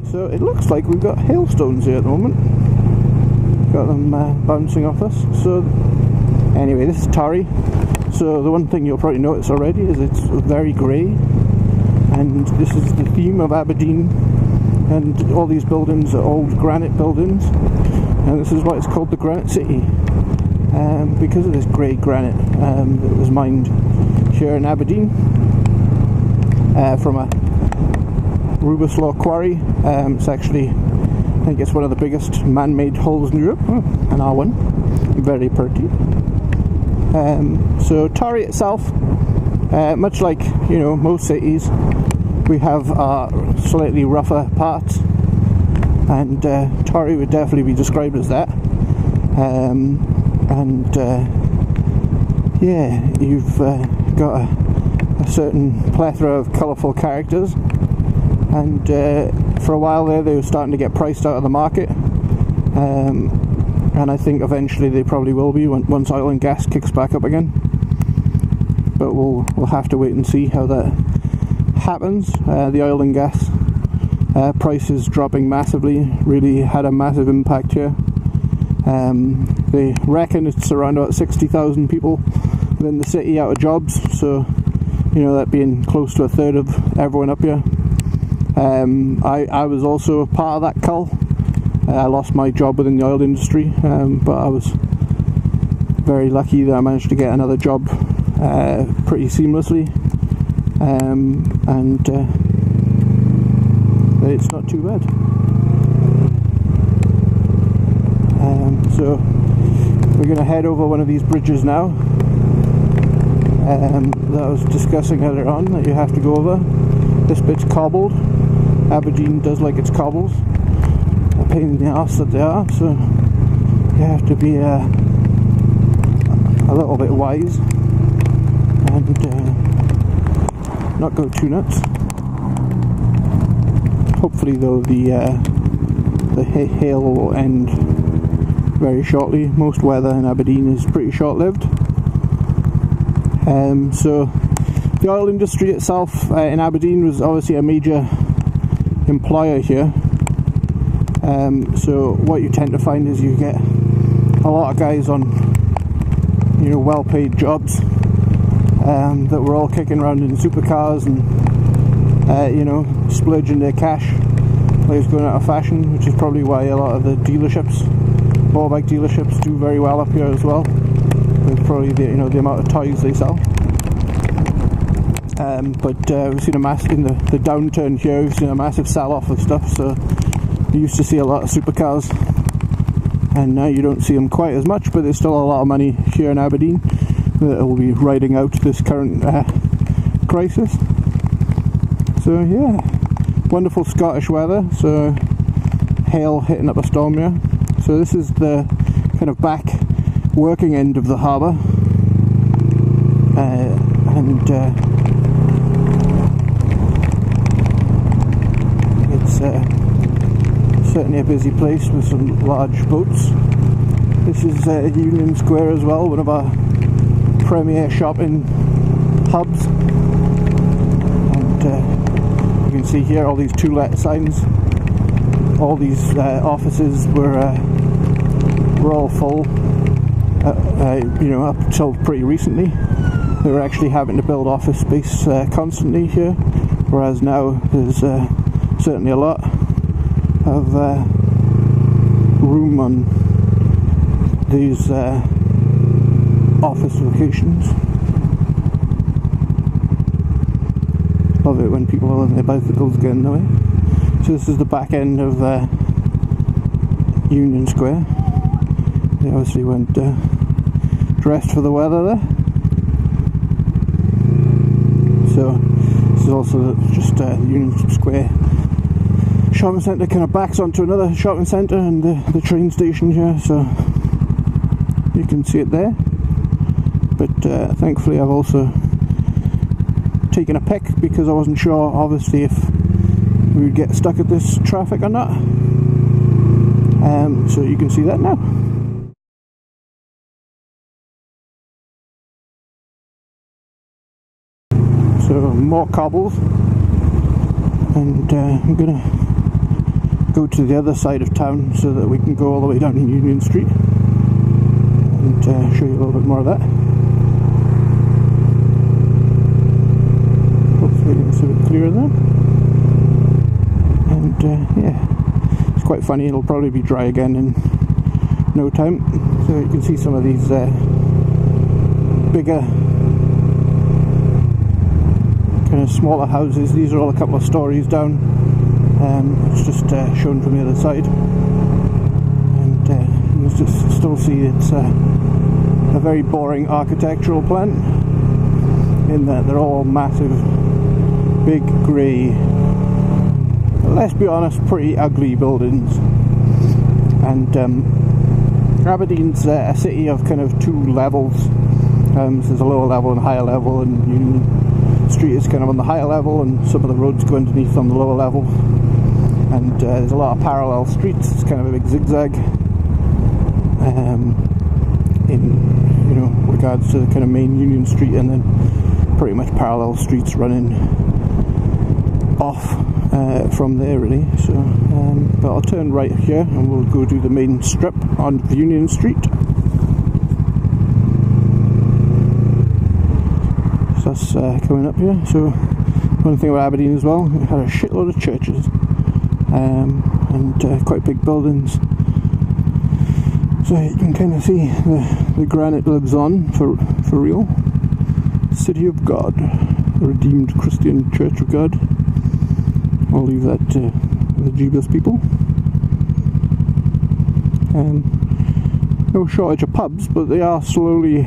So it looks like we've got hailstones here at the moment. Got them bouncing off us. So anyway, this is Tarry. So the one thing you'll probably notice already is it's very grey, and this is the theme of Aberdeen, and all these buildings are old granite buildings, and this is why it's called the Granite City, because of this grey granite that was mined here in Aberdeen from a Rubislaw quarry. It's actually, I think it's one of the biggest man-made holes in Europe, an R1, very pretty. So Tarry itself, much like most cities, we have slightly rougher parts, and Tarry would definitely be described as that. Yeah, you've got a certain plethora of colourful characters, and for a while there they were starting to get priced out of the market, and I think eventually they probably will be once oil and gas kicks back up again. But we'll have to wait and see how that happens. The oil and gas prices dropping massively really had a massive impact here. They reckon it's around about 60,000 people within the city out of jobs, so that being close to a third of everyone up here. I was also a part of that cull. I lost my job within the oil industry, but I was very lucky that I managed to get another job pretty seamlessly, and it's not too bad. So we're going to head over one of these bridges now that I was discussing earlier on, that you have to go over. This bit's cobbled. Aberdeen does like its cobbles. A pain in the arse that they are, so you have to be a little bit wise and not go too nuts. Hopefully though the hail will end very shortly. Most weather in Aberdeen is pretty short-lived. So the oil industry itself in Aberdeen was obviously a major employer here. So what you tend to find is you get a lot of guys on well-paid jobs that were all kicking around in supercars and splurging their cash like it's going out of fashion, which is probably why a lot of the dealerships, motorbike dealerships, do very well up here as well, with probably the amount of toys they sell. But we've seen in the downturn here, we've seen a massive sell-off of stuff. So you used to see a lot of supercars, and now you don't see them quite as much, but there's still a lot of money here in Aberdeen that will be riding out this current crisis. So yeah, wonderful Scottish weather. So hail hitting up a storm here. So this is the kind of back working end of the harbour, and it's certainly a busy place with some large boats. This is Union Square as well, one of our premier shopping hubs, and you can see here all these to let signs. All these offices were all full, up until pretty recently. They were actually having to build office space constantly here, whereas now there's certainly a lot of room on these office locations. Love it when people are on their bicycles getting away. So this is the back end of Union Square. They obviously went dressed for the weather there. So this is also just Union Square shopping centre, kind of backs onto another shopping centre and the train station here, so you can see it there. But thankfully I've also taken a pic, because I wasn't sure obviously if we would get stuck at this traffic or not. So you can see that now. So more cobbles, and I'm gonna go to the other side of town so that we can go all the way down in Union Street and show you a little bit more of that. Hopefully it's a bit clearer there. And yeah, it's quite funny. It'll probably be dry again in no time. So you can see some of these bigger, kind of smaller houses. These are all a couple of stories down. It's just shown from the other side, and you can just still see it's a very boring architectural plan, in that they're all massive, big grey, let's be honest, pretty ugly buildings. And Aberdeen's a city of kind of two levels. So there's a lower level and a higher level, and Union Street is kind of on the higher level, and some of the roads go underneath on the lower level. And there's a lot of parallel streets. It's kind of a big zigzag in regards to the kind of main Union Street, and then pretty much parallel streets running off from there, really. So, but I'll turn right here and we'll go do the main strip on Union Street. So that's coming up here. So one thing about Aberdeen as well, it had a shitload of churches. And quite big buildings, so you can kind of see the granite lives on for real. City of God, the Redeemed Christian Church of God. I'll leave that to the Jeebus people. No shortage of pubs, but they are slowly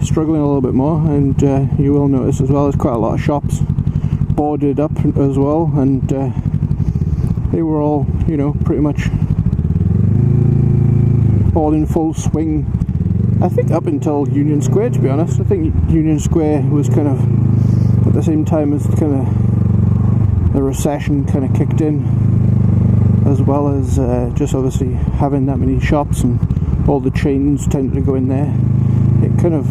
struggling a little bit more, and you will notice as well there's quite a lot of shops boarded up as well, and they were all, pretty much all in full swing, I think, up until Union Square, to be honest. I think Union Square was kind of at the same time as kind of the recession kind of kicked in, as well as just obviously having that many shops and all the chains tended to go in there. It kind of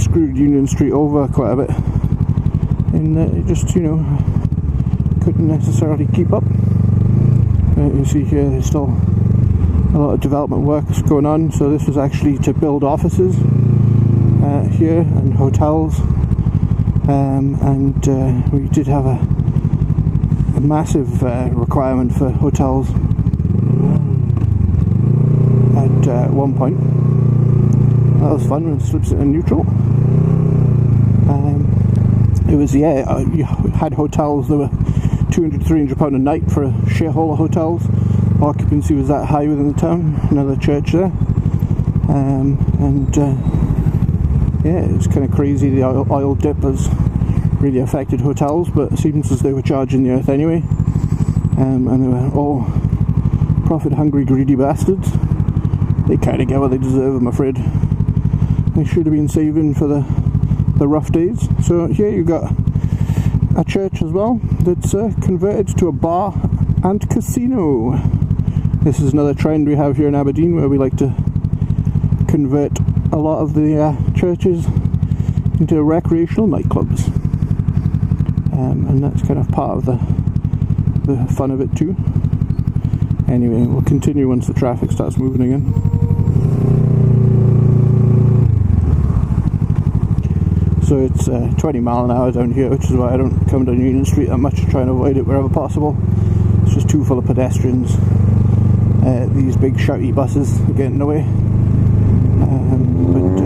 screwed Union Street over quite a bit, in that it just, couldn't necessarily keep up. You see here there's still a lot of development works going on. So this was actually to build offices here and hotels, and we did have a massive requirement for hotels at one point. That was fun when it slips in neutral. It was, you had hotels that were £200-300 a night for shareholder hotels. Occupancy was that high within the town. Another church there, yeah, it's kind of crazy. The oil dip has really affected hotels, but it seems as they were charging the earth anyway, and they were all profit-hungry, greedy bastards. They kind of get what they deserve, I'm afraid. They should have been saving for the rough days. So here you've got a church as well that's converted to a bar and casino. This is another trend we have here in Aberdeen, where we like to convert a lot of the churches into recreational nightclubs, and that's kind of part of the fun of it too. Anyway, we'll continue once the traffic starts moving again. So it's 20 mile an hour down here, which is why I don't come down Union Street that much, to try and avoid it wherever possible. It's just too full of pedestrians. These big shouty buses are getting in the way, but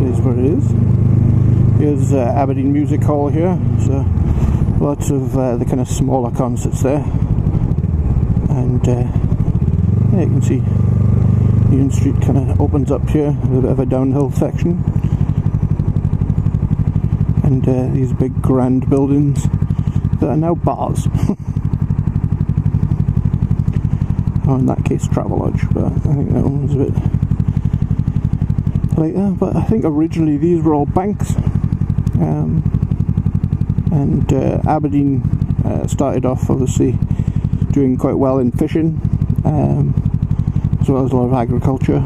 it is what it is. Here's Aberdeen Music Hall here, so lots of the kind of smaller concerts there, and yeah, you can see Union Street kind of opens up here, a bit of a downhill section, and these big grand buildings that are now bars. Oh, in that case Travelodge, but I think that one was a bit later. But I think originally these were all banks, and Aberdeen started off obviously doing quite well in fishing, as well as a lot of agriculture,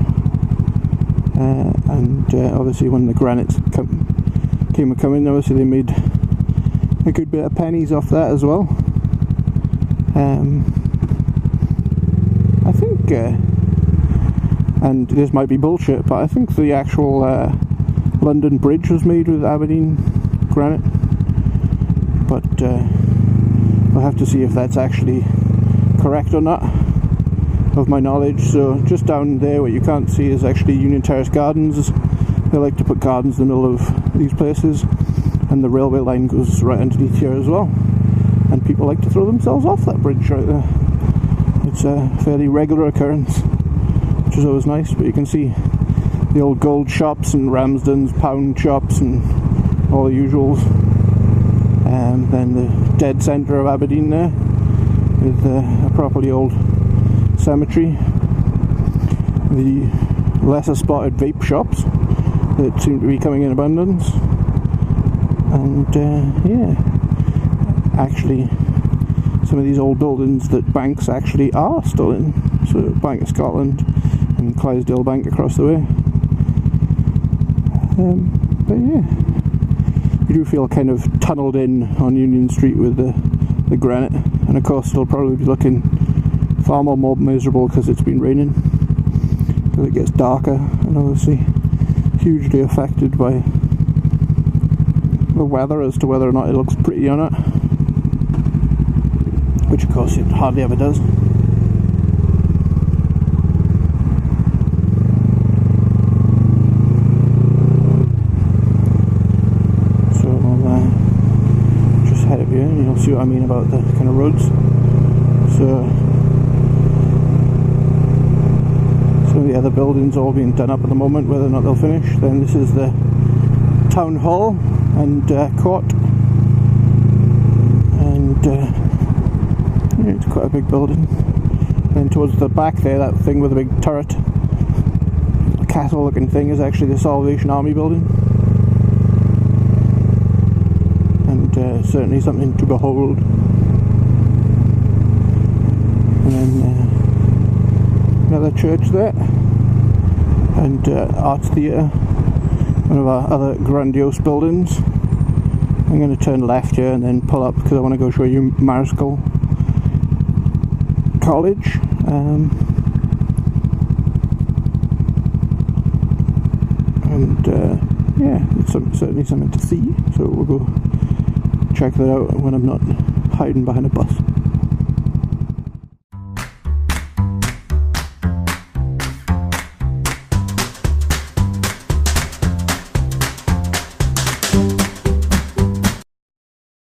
and obviously when the granites came a coming, obviously they made a good bit of pennies off that as well. I think, and this might be bullshit, but I think the actual London Bridge was made with Aberdeen granite, but we'll have to see if that's actually correct or not, of my knowledge. So just down there, what you can't see is actually Union Terrace Gardens. They like to put gardens in the middle of these places, and the railway line goes right underneath here as well, and people like to throw themselves off that bridge right there. It's a fairly regular occurrence, which is always nice. But you can see the old gold shops and Ramsden's pound shops and all the usuals, and then the dead centre of Aberdeen there with a properly old cemetery, the lesser spotted vape shops that seem to be coming in abundance, and yeah, actually some of these old buildings that banks actually are still in, so Bank of Scotland and Clydesdale Bank across the way. But yeah, you do feel kind of tunnelled in on Union Street with the granite, and of course it'll probably be looking far more miserable because it's been raining, because it gets darker, and obviously hugely affected by the weather as to whether or not it looks pretty or not, which of course it hardly ever does. So I'll just head up here and you'll see what I mean about the kind of roads. So some of the other buildings all being done up at the moment, whether or not they'll finish. Then this is the town hall and court, and yeah, it's quite a big building. Then towards the back there, that thing with a big turret, a castle looking thing, is actually the Salvation Army building, and certainly something to behold. And then another church there, and art theatre, one of our other grandiose buildings. I'm going to turn left here and then pull up because I want to go show you Marischal College. And yeah, it's certainly something to see, so we'll go check that out when I'm not hiding behind a bus.